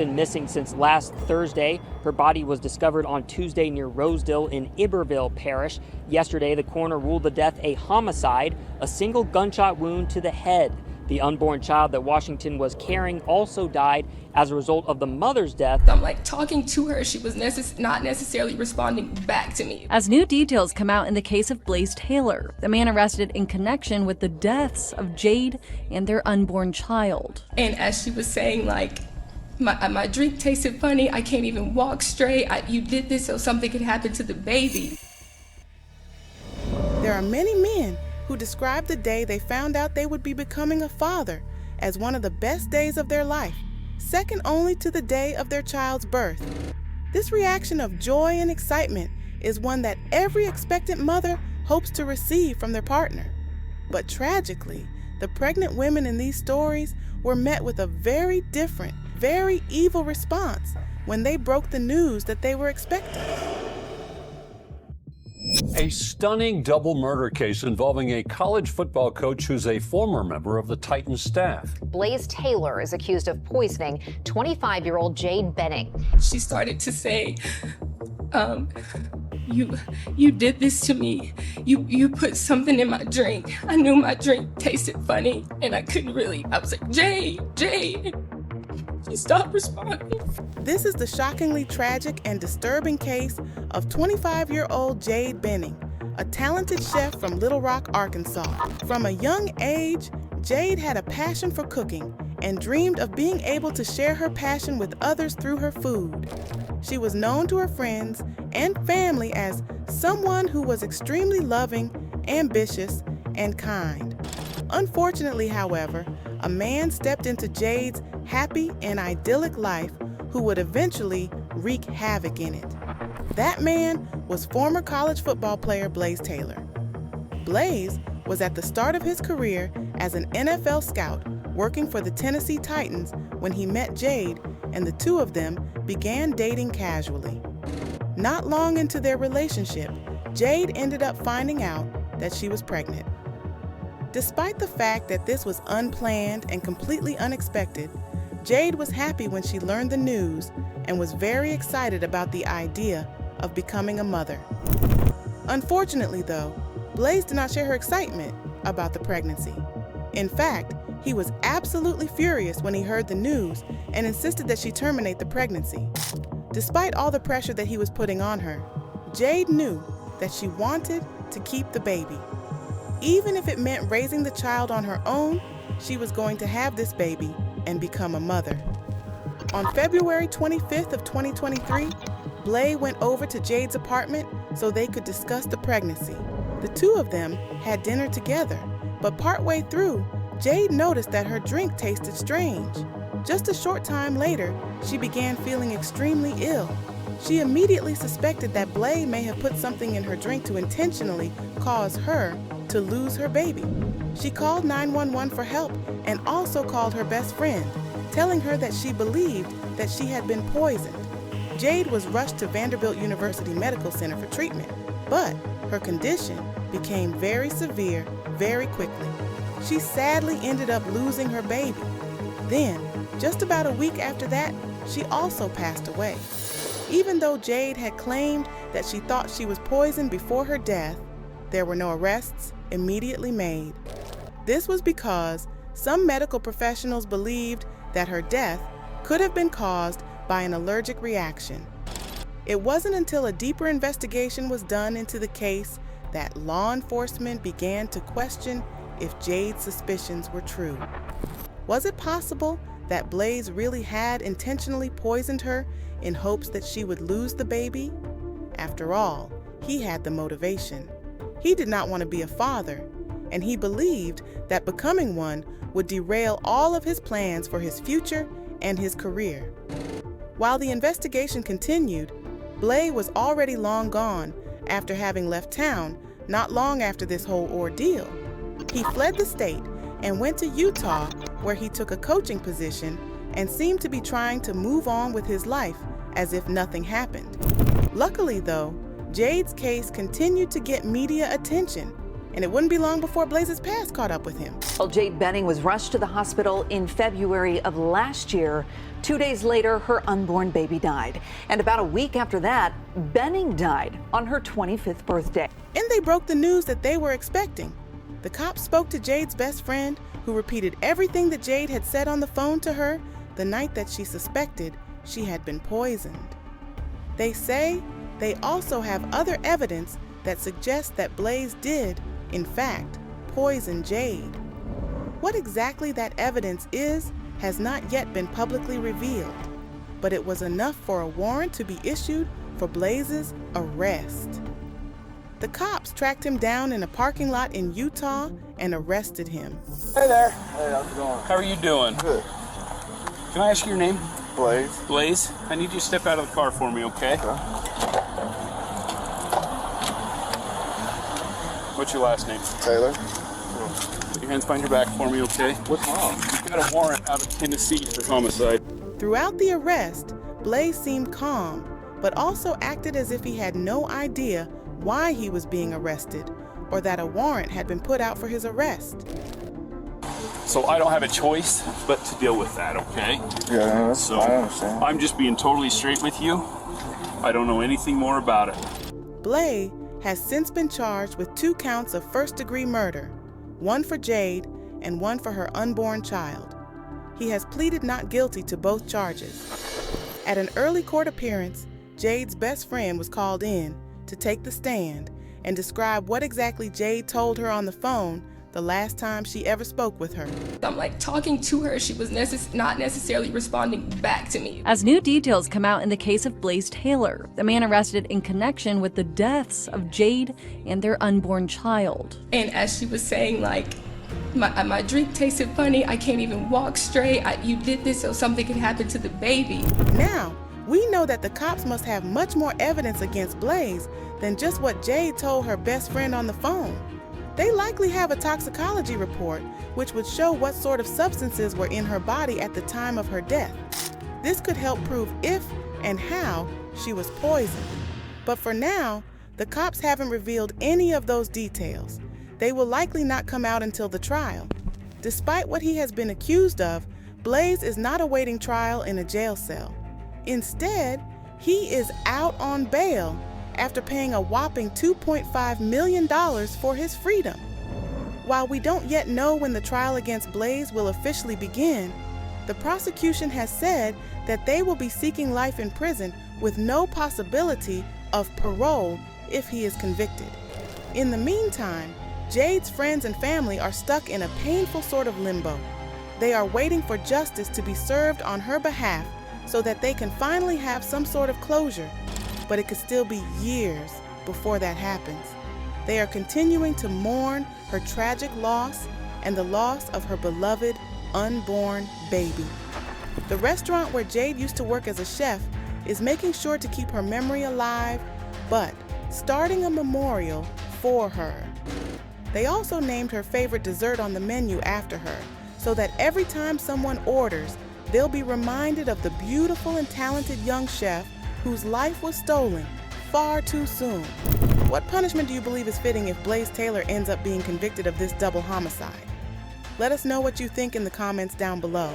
Been missing since last Thursday. Her body was discovered on Tuesday near Rosedale in Iberville Parish. Yesterday, the coroner ruled the death a homicide, a single gunshot wound to the head. The unborn child that Washington was carrying also died as a result of the mother's death. I'm like talking to her. She was not necessarily responding back to me. As new details come out in the case of Blaze Taylor, the man arrested in connection with the deaths of Jade and their unborn child. And as she was saying, like, my drink tasted funny, I can't even walk straight, you did this so something could happen to the baby. There are many men who describe the day they found out they would be becoming a father as one of the best days of their life, second only to the day of their child's birth. This reaction of joy and excitement is one that every expectant mother hopes to receive from their partner. But tragically, the pregnant women in these stories were met with a very different, very evil response when they broke the news that they were expecting. A stunning double murder case involving a college football coach who's a former member of the Titans staff. Blaze Taylor is accused of poisoning 25-year-old Jade Benning. She started to say, you did this to me. You put something in my drink. I knew my drink tasted funny and I was like, Jade. She stopped responding. This is the shockingly tragic and disturbing case of 25-year-old Jade Benning, a talented chef from Little Rock, Arkansas. From a young age, Jade had a passion for cooking and dreamed of being able to share her passion with others through her food. She was known to her friends and family as someone who was extremely loving, ambitious, and kind. Unfortunately, however, a man stepped into Jade's happy and idyllic life who would eventually wreak havoc in it. That man was former college football player Blaze Taylor. Blaze was at the start of his career as an NFL scout working for the Tennessee Titans when he met Jade, and the two of them began dating casually. Not long into their relationship, Jade ended up finding out that she was pregnant. Despite the fact that this was unplanned and completely unexpected, Jade was happy when she learned the news and was very excited about the idea of becoming a mother. Unfortunately, though, Blaze did not share her excitement about the pregnancy. In fact, he was absolutely furious when he heard the news and insisted that she terminate the pregnancy. Despite all the pressure that he was putting on her, Jade knew that she wanted to keep the baby. Even if it meant raising the child on her own, she was going to have this baby and become a mother. On February 25th of 2023, Blaze went over to Jade's apartment so they could discuss the pregnancy. The two of them had dinner together, but partway through, Jade noticed that her drink tasted strange. Just a short time later, she began feeling extremely ill. She immediately suspected that Blaze may have put something in her drink to intentionally cause her to lose her baby. She called 911 for help and also called her best friend, telling her that she believed that she had been poisoned. Jade was rushed to Vanderbilt University Medical Center for treatment, but her condition became very severe very quickly. She sadly ended up losing her baby. Then, just about a week after that, she also passed away. Even though Jade had claimed that she thought she was poisoned before her death, there were no arrests immediately made. This was because some medical professionals believed that her death could have been caused by an allergic reaction. It wasn't until a deeper investigation was done into the case that law enforcement began to question if Jade's suspicions were true. Was it possible that Blaze really had intentionally poisoned her in hopes that she would lose the baby? After all, he had the motivation. He did not want to be a father, and he believed that becoming one would derail all of his plans for his future and his career. While the investigation continued, Blaze was already long gone after having left town not long after this whole ordeal. He fled the state and went to Utah, where he took a coaching position and seemed to be trying to move on with his life as if nothing happened. Luckily, though, Jade's case continued to get media attention, and it wouldn't be long before Blaze's past caught up with him. Well, Jade Benning was rushed to the hospital in February of last year. 2 days later, her unborn baby died. And about a week after that, Benning died on her 25th birthday. And they broke the news that they were expecting. The cops spoke to Jade's best friend, who repeated everything that Jade had said on the phone to her the night that she suspected she had been poisoned. They say they also have other evidence that suggests that Blaze did, in fact, poison Jade. What exactly that evidence is has not yet been publicly revealed, but it was enough for a warrant to be issued for Blaze's arrest. The cops tracked him down in a parking lot in Utah and arrested him. Hey there. Hey, how's it going? How are you doing? Good. Can I ask your name? Blaze. Blaze? I need you to step out of the car for me, okay? What's your last name? Taylor. Put your hands behind your back for me, okay? What's wrong? You've got a warrant out of Tennessee for homicide. Throughout the arrest, Blaze seemed calm, but also acted as if he had no idea why he was being arrested or that a warrant had been put out for his arrest. So I don't have a choice but to deal with that, okay? Yeah, that's so I understand. I'm just being totally straight with you. I don't know anything more about it. Blaze has since been charged with 2 counts of first-degree murder, one for Jade and one for her unborn child. He has pleaded not guilty to both charges. At an early court appearance, Jade's best friend was called in to take the stand and describe what exactly Jade told her on the phone the last time she ever spoke with her. I'm like talking to her. She was not necessarily responding back to me. As new details come out in the case of Blaze Taylor, the man arrested in connection with the deaths of Jade and their unborn child. And as she was saying, like, my drink tasted funny, I can't even walk straight, you did this so something could happen to the baby. Now, we know that the cops must have much more evidence against Blaze than just what Jade told her best friend on the phone. They likely have a toxicology report, which would show what sort of substances were in her body at the time of her death. This could help prove if and how she was poisoned. But for now, the cops haven't revealed any of those details. They will likely not come out until the trial. Despite what he has been accused of, Blaze is not awaiting trial in a jail cell. Instead, he is out on bail after paying a whopping $2.5 million for his freedom. While we don't yet know when the trial against Blaze will officially begin, the prosecution has said that they will be seeking life in prison with no possibility of parole if he is convicted. In the meantime, Jade's friends and family are stuck in a painful sort of limbo. They are waiting for justice to be served on her behalf so that they can finally have some sort of closure. But it could still be years before that happens. They are continuing to mourn her tragic loss and the loss of her beloved unborn baby. The restaurant where Jade used to work as a chef is making sure to keep her memory alive, but starting a memorial for her. They also named her favorite dessert on the menu after her, so that every time someone orders, they'll be reminded of the beautiful and talented young chef whose life was stolen far too soon. What punishment do you believe is fitting if Blaze Taylor ends up being convicted of this double homicide? Let us know what you think in the comments down below.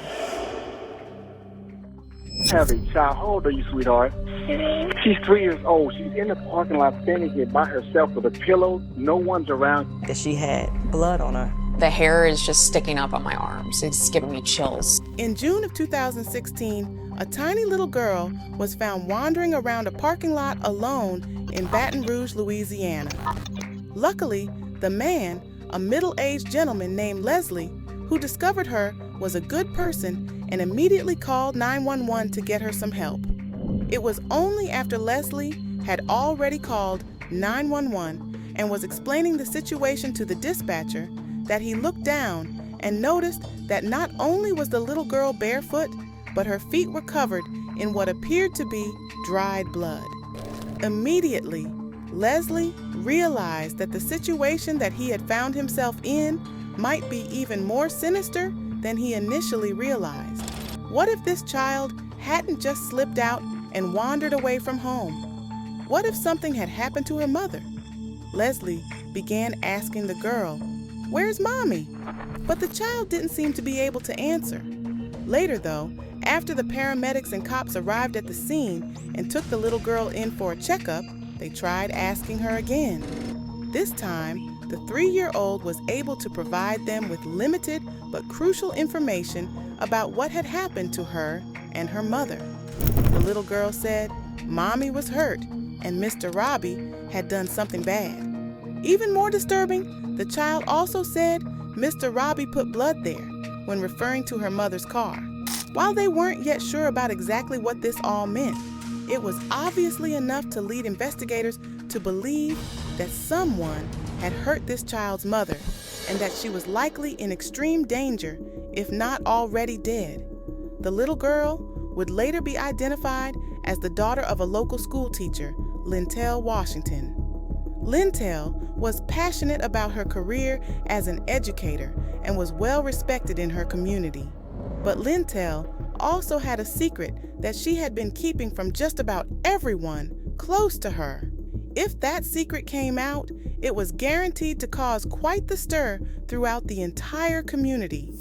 I have a child. How old are you, sweetheart? 3. She's 3 years old. She's in the parking lot standing here by herself with a pillow. No one's around. She had blood on her. The hair is just sticking up on my arms. It's giving me chills. In June of 2016, a tiny little girl was found wandering around a parking lot alone in Baton Rouge, Louisiana. Luckily, the man, a middle-aged gentleman named Leslie, who discovered her, was a good person and immediately called 911 to get her some help. It was only after Leslie had already called 911 and was explaining the situation to the dispatcher that he looked down and noticed that not only was the little girl barefoot, but her feet were covered in what appeared to be dried blood. Immediately, Leslie realized that the situation that he had found himself in might be even more sinister than he initially realized. What if this child hadn't just slipped out and wandered away from home? What if something had happened to her mother? Leslie began asking the girl, "Where's Mommy?" But the child didn't seem to be able to answer. Later, though, after the paramedics and cops arrived at the scene and took the little girl in for a checkup, they tried asking her again. This time, the 3-year-old was able to provide them with limited but crucial information about what had happened to her and her mother. The little girl said Mommy was hurt and Mr. Robbie had done something bad. Even more disturbing, the child also said Mr. Robbie put blood there when referring to her mother's car. While they weren't yet sure about exactly what this all meant, it was obviously enough to lead investigators to believe that someone had hurt this child's mother and that she was likely in extreme danger, if not already dead. The little girl would later be identified as the daughter of a local school teacher, Lintel Washington. Lintel was passionate about her career as an educator and was well respected in her community. But Lintel also had a secret that she had been keeping from just about everyone close to her. If that secret came out, it was guaranteed to cause quite the stir throughout the entire community.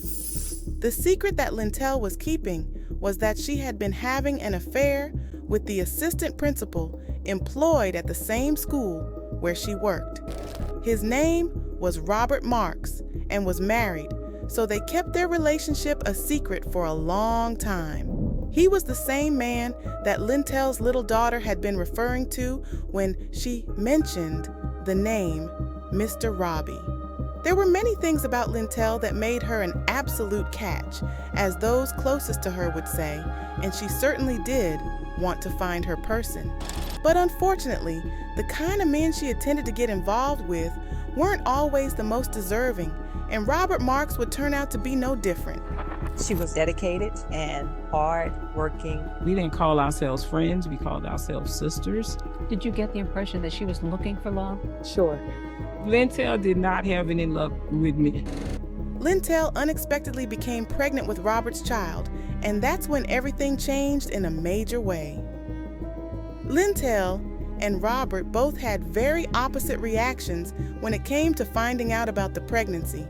The secret that Lintel was keeping was that she had been having an affair with the assistant principal employed at the same school where she worked. His name was Robert Marks and was married, so they kept their relationship a secret for a long time. He was the same man that Lintel's little daughter had been referring to when she mentioned the name Mr. Robbie. There were many things about Lintel that made her an absolute catch, as those closest to her would say, and she certainly did want to find her person. But unfortunately, the kind of men she intended to get involved with weren't always the most deserving, and Robert Marks would turn out to be no different. She was dedicated and hard-working. We didn't call ourselves friends, we called ourselves sisters. Did you get the impression that she was looking for love? Sure. Lintel did not have any luck with me. Lintel unexpectedly became pregnant with Robert's child, and that's when everything changed in a major way. Lintel and Robert both had very opposite reactions when it came to finding out about the pregnancy.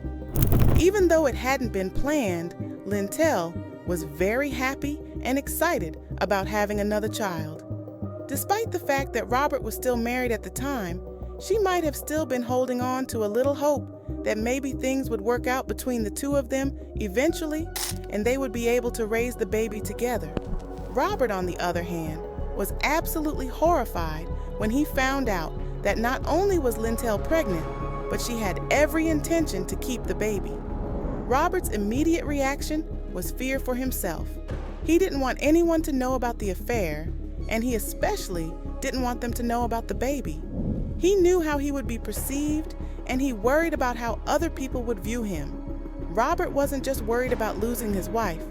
Even though it hadn't been planned, Lintel was very happy and excited about having another child. Despite the fact that Robert was still married at the time, she might have still been holding on to a little hope that maybe things would work out between the two of them eventually, and they would be able to raise the baby together. Robert, on the other hand, was absolutely horrified when he found out that not only was Lintel pregnant, but she had every intention to keep the baby. Robert's immediate reaction was fear for himself. He didn't want anyone to know about the affair, and he especially didn't want them to know about the baby. He knew how he would be perceived, and he worried about how other people would view him. Robert wasn't just worried about losing his wife.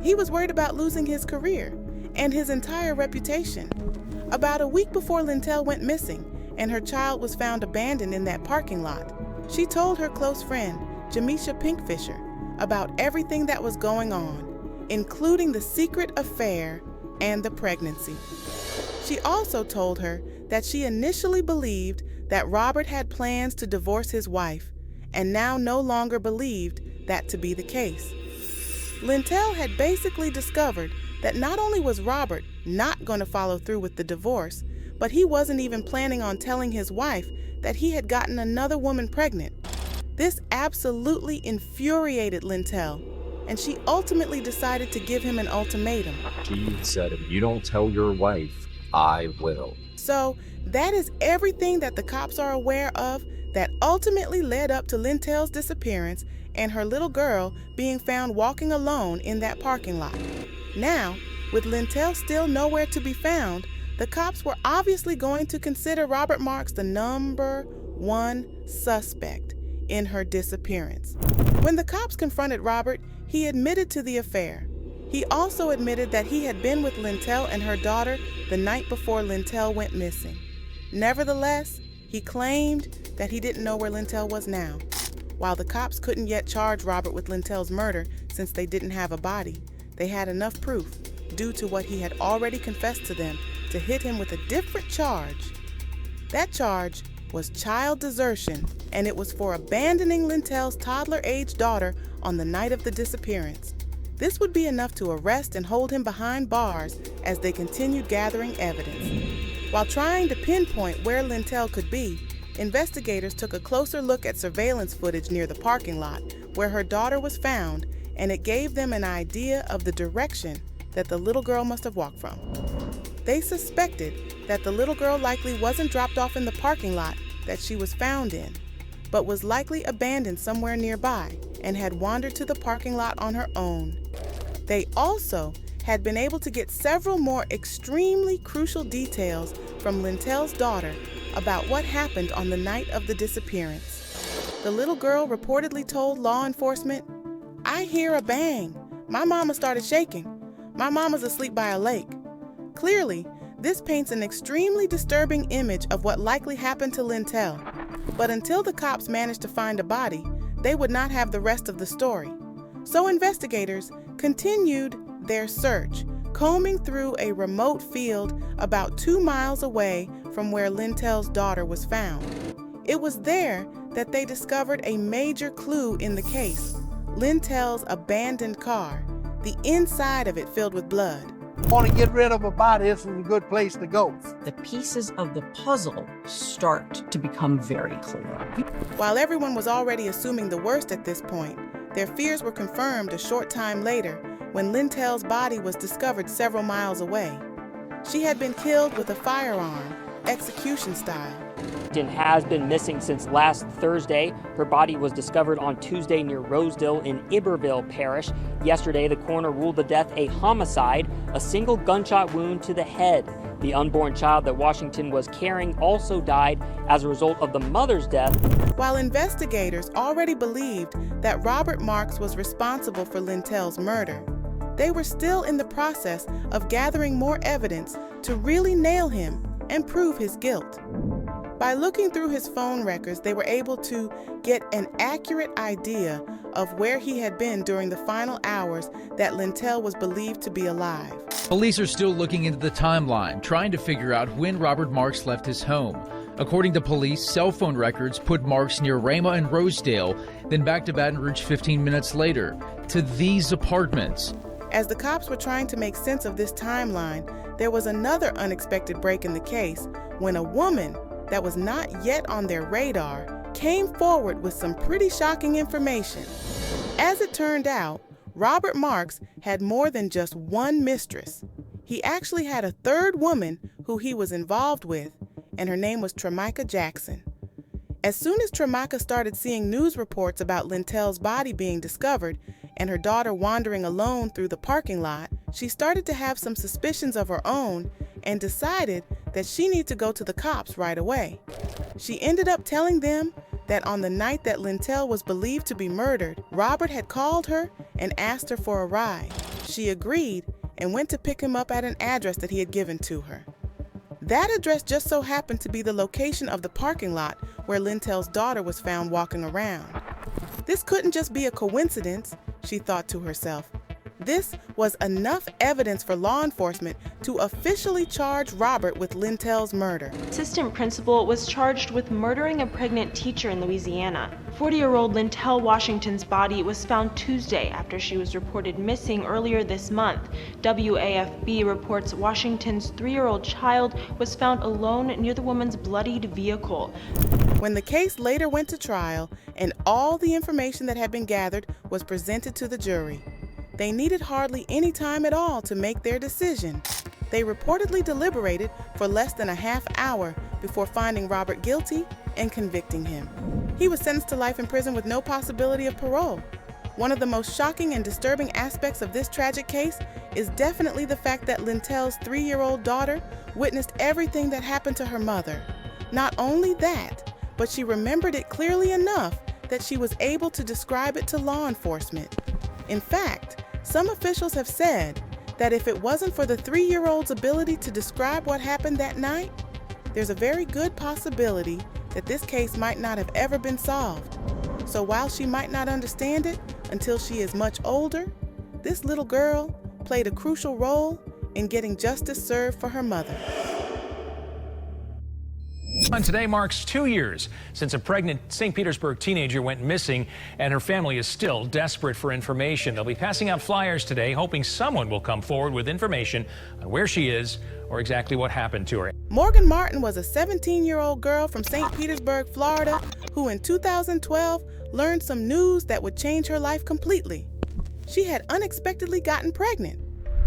He was worried about losing his career and his entire reputation. About a week before Lintel went missing and her child was found abandoned in that parking lot, she told her close friend, Jamisha Pinkfisher, about everything that was going on, including the secret affair and the pregnancy. She also told her that she initially believed that Robert had plans to divorce his wife and now no longer believed that to be the case. Lintel had basically discovered that not only was Robert not going to follow through with the divorce, but he wasn't even planning on telling his wife that he had gotten another woman pregnant. This absolutely infuriated Lintel, and she ultimately decided to give him an ultimatum. She said, if you don't tell your wife, I will. So that is everything that the cops are aware of that ultimately led up to Lintel's disappearance and her little girl being found walking alone in that parking lot. Now, with Lintel still nowhere to be found, the cops were obviously going to consider Robert Marks the number one suspect in her disappearance. When the cops confronted Robert, he admitted to the affair. He also admitted that he had been with Lintel and her daughter the night before Lintel went missing. Nevertheless, he claimed that he didn't know where Lintel was now. While the cops couldn't yet charge Robert with Lintel's murder since they didn't have a body, they had enough proof, due to what he had already confessed to them, to hit him with a different charge. That charge was child desertion, and it was for abandoning Lintel's toddler-age daughter on the night of the disappearance. This would be enough to arrest and hold him behind bars as they continued gathering evidence. While trying to pinpoint where Lintel could be, investigators took a closer look at surveillance footage near the parking lot where her daughter was found, and it gave them an idea of the direction that the little girl must have walked from. They suspected that the little girl likely wasn't dropped off in the parking lot that she was found in, but was likely abandoned somewhere nearby and had wandered to the parking lot on her own. They also had been able to get several more extremely crucial details from Lintel's daughter about what happened on the night of the disappearance. The little girl reportedly told law enforcement, "I hear a bang. My mama started shaking. My mama's asleep by a lake." Clearly, this paints an extremely disturbing image of what likely happened to Lintel. But until the cops managed to find a body, they would not have the rest of the story. So investigators continued their search, combing through a remote field about 2 miles away from where Lintel's daughter was found. It was there that they discovered a major clue in the case: Lintel's abandoned car, the inside of it filled with blood. Want to get rid of a body, this is a good place to go. The pieces of the puzzle start to become very clear. While everyone was already assuming the worst at this point, their fears were confirmed a short time later when Lintel's body was discovered several miles away. She had been killed with a firearm, execution style. Has been missing since last Thursday. Her body was discovered on Tuesday near Rosedale in Iberville Parish. Yesterday, the coroner ruled the death a homicide, a single gunshot wound to the head. The unborn child that Washington was carrying also died as a result of the mother's death. While investigators already believed that Robert Marks was responsible for Lintel's murder, they were still in the process of gathering more evidence to really nail him and prove his guilt. By looking through his phone records, they were able to get an accurate idea of where he had been during the final hours that Lintel was believed to be alive. Police are still looking into the timeline, trying to figure out when Robert Marks left his home. According to police, cell phone records put Marks near Rama and Rosedale, then back to Baton Rouge 15 minutes later, to these apartments. As the cops were trying to make sense of this timeline, there was another unexpected break in the case when a woman that was not yet on their radar came forward with some pretty shocking information. As it turned out, Robert Marks had more than just one mistress. He actually had a third woman who he was involved with, and her name was Tragically Jackson. As soon as Tragically started seeing news reports about Lintel's body being discovered and her daughter wandering alone through the parking lot, she started to have some suspicions of her own and decided that she needed to go to the cops right away. She ended up telling them that on the night that Lintel was believed to be murdered, Robert had called her and asked her for a ride. She agreed and went to pick him up at an address that he had given to her. That address just so happened to be the location of the parking lot where Lintel's daughter was found walking around. This couldn't just be a coincidence, she thought to herself. This was enough evidence for law enforcement to officially charge Robert with Lintel's murder. Assistant principal was charged with murdering a pregnant teacher in Louisiana. 40-year-old Lintel Washington's body was found Tuesday after she was reported missing earlier this month. WAFB reports Washington's 3-year-old child was found alone near the woman's bloodied vehicle. When the case later went to trial and all the information that had been gathered was presented to the jury, they needed hardly any time at all to make their decision. They reportedly deliberated for less than a half hour before finding Robert guilty and convicting him. He was sentenced to life in prison with no possibility of parole. One of the most shocking and disturbing aspects of this tragic case is definitely the fact that Lintel's 3-year-old daughter witnessed everything that happened to her mother. Not only that, but she remembered it clearly enough that she was able to describe it to law enforcement. In fact, some officials have said that if it wasn't for the 3-year-old's ability to describe what happened that night, there's a very good possibility that this case might not have ever been solved. So while she might not understand it until she is much older, this little girl played a crucial role in getting justice served for her mother. And today marks 2 years since a pregnant St. Petersburg teenager went missing, and her family is still desperate for information. They'll be passing out flyers today, hoping someone will come forward with information on where she is or exactly what happened to her. Morgan Martin was a 17-year-old girl from St. Petersburg, Florida, who in 2012 learned some news that would change her life completely. She had unexpectedly gotten pregnant.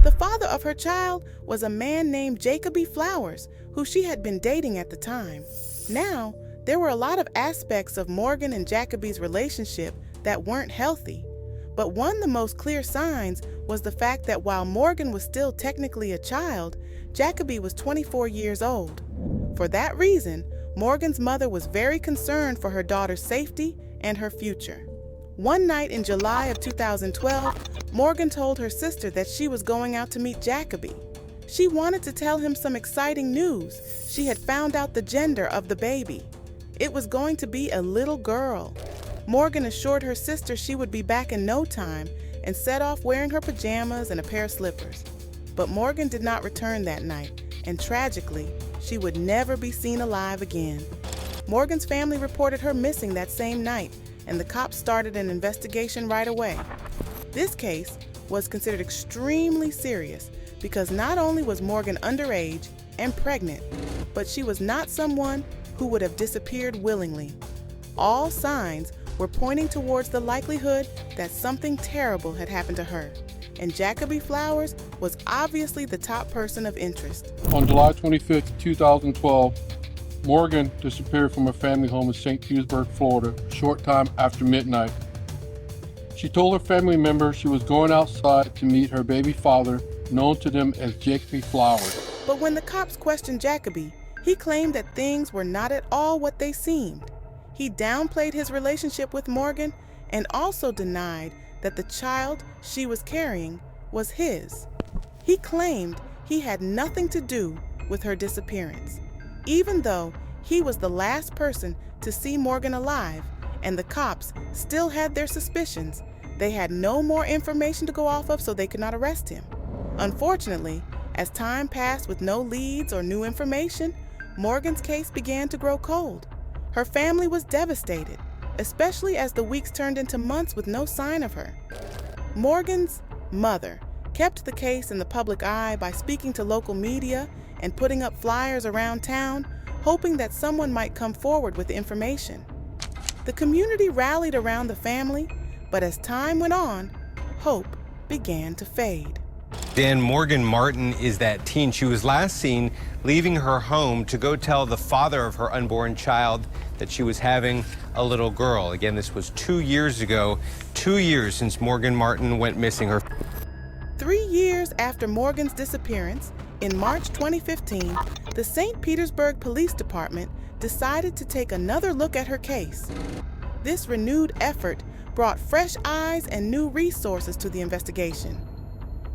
The father of her child was a man named Jacoby Flowers, who she had been dating at the time. Now, there were a lot of aspects of Morgan and Jacoby's relationship that weren't healthy. But one of the most clear signs was the fact that while Morgan was still technically a child, Jacoby was 24 years old. For that reason, Morgan's mother was very concerned for her daughter's safety and her future. One night in July of 2012, Morgan told her sister that she was going out to meet Jacoby. She wanted to tell him some exciting news. She had found out the gender of the baby. It was going to be a little girl. Morgan assured her sister she would be back in no time and set off wearing her pajamas and a pair of slippers. But Morgan did not return that night, and tragically, she would never be seen alive again. Morgan's family reported her missing that same night, and the cops started an investigation right away. This case was considered extremely serious because not only was Morgan underage and pregnant, but she was not someone who would have disappeared willingly. All signs were pointing towards the likelihood that something terrible had happened to her, and Jacoby Flowers was obviously the top person of interest. On July 25, 2012, Morgan disappeared from her family home in St. Petersburg, Florida, a short time after midnight. She told her family members she was going outside to meet her baby father, known to them as Jacoby Flowers. But when the cops questioned Jacoby, he claimed that things were not at all what they seemed. He downplayed his relationship with Morgan and also denied that the child she was carrying was his. He claimed he had nothing to do with her disappearance, even though he was the last person to see Morgan alive and the cops still had their suspicions. They had no more information to go off of, so they could not arrest him. Unfortunately, as time passed with no leads or new information, Morgan's case began to grow cold. Her family was devastated, especially as the weeks turned into months with no sign of her. Morgan's mother kept the case in the public eye by speaking to local media and putting up flyers around town, hoping that someone might come forward with information. The community rallied around the family, but as time went on, hope began to fade. Dan, Morgan Martin is that teen. She was last seen leaving her home to go tell the father of her unborn child that she was having a little girl. Again, this was 2 years ago, 2 years since Morgan Martin went missing. 3 years after Morgan's disappearance, in March 2015, the St. Petersburg Police Department decided to take another look at her case. This renewed effort brought fresh eyes and new resources to the investigation.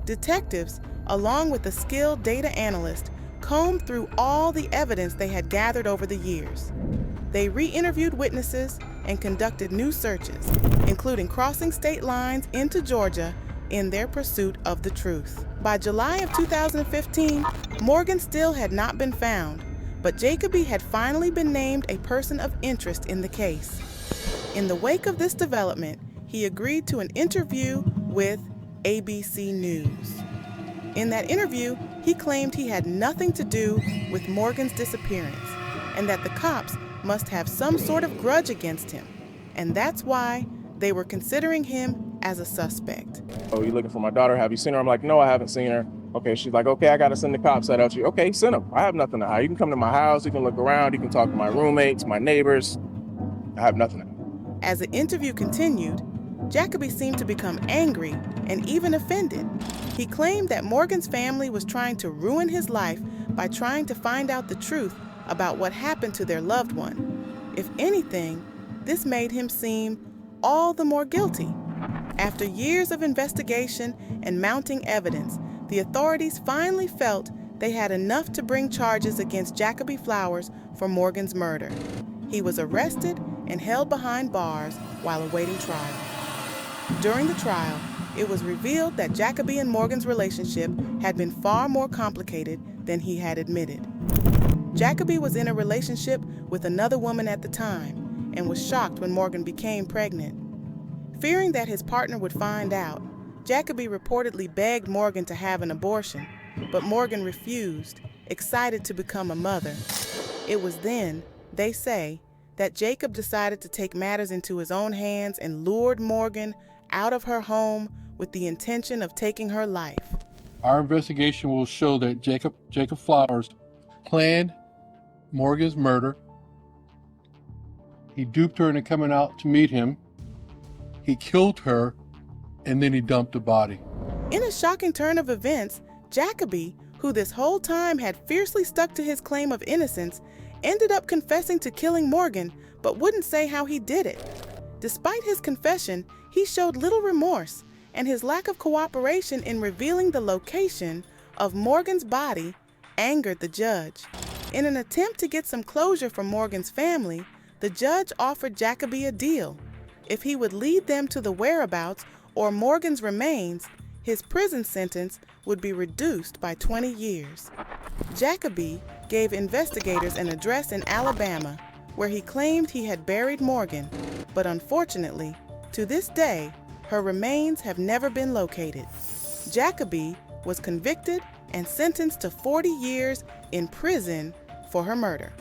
Detectives, along with a skilled data analyst, combed through all the evidence they had gathered over the years. They re-interviewed witnesses and conducted new searches, including crossing state lines into Georgia in their pursuit of the truth. By July of 2015, Morgan still had not been found, but Jacoby had finally been named a person of interest in the case. In the wake of this development, he agreed to an interview with ABC News. In that interview, he claimed he had nothing to do with Morgan's disappearance and that the cops must have some sort of grudge against him, and that's why they were considering him as a suspect. Oh, you looking for my daughter? Have you seen her? I'm like, no, I haven't seen her. Okay, she's like, okay, I gotta send the cops out to you. Okay, send them. I have nothing to hide. You can come to my house, you can look around, you can talk to my roommates, my neighbors. I have nothing to hide. As the interview continued, Jacoby seemed to become angry and even offended. He claimed that Morgan's family was trying to ruin his life by trying to find out the truth about what happened to their loved one. If anything, this made him seem all the more guilty. After years of investigation and mounting evidence, the authorities finally felt they had enough to bring charges against Jacoby Flowers for Morgan's murder. He was arrested and held behind bars while awaiting trial. During the trial, it was revealed that Jacoby and Morgan's relationship had been far more complicated than he had admitted. Jacoby was in a relationship with another woman at the time and was shocked when Morgan became pregnant. Fearing that his partner would find out, Jacoby reportedly begged Morgan to have an abortion, but Morgan refused, excited to become a mother. It was then, they say, that Jacob decided to take matters into his own hands and lured Morgan out of her home with the intention of taking her life. Our investigation will show that Jacob Flowers planned Morgan's murder. He duped her into coming out to meet him. He killed her, and then he dumped the body. In a shocking turn of events, Jacoby, who this whole time had fiercely stuck to his claim of innocence, ended up confessing to killing Morgan, but wouldn't say how he did it. Despite his confession, he showed little remorse, and his lack of cooperation in revealing the location of Morgan's body angered the judge. In an attempt to get some closure from Morgan's family, the judge offered Jacoby a deal. If he would lead them to the whereabouts or Morgan's remains, his prison sentence would be reduced by 20 years. Jacoby gave investigators an address in Alabama where he claimed he had buried Morgan, but unfortunately, to this day, her remains have never been located. Jacoby was convicted and sentenced to 40 years in prison for her murder.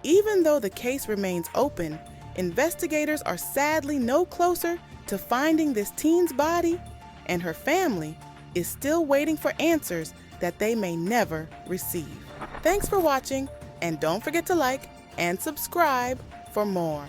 Even though the case remains open, investigators are sadly no closer to finding this teen's body, and her family is still waiting for answers that they may never receive. Thanks for watching, and don't forget to like and subscribe for more.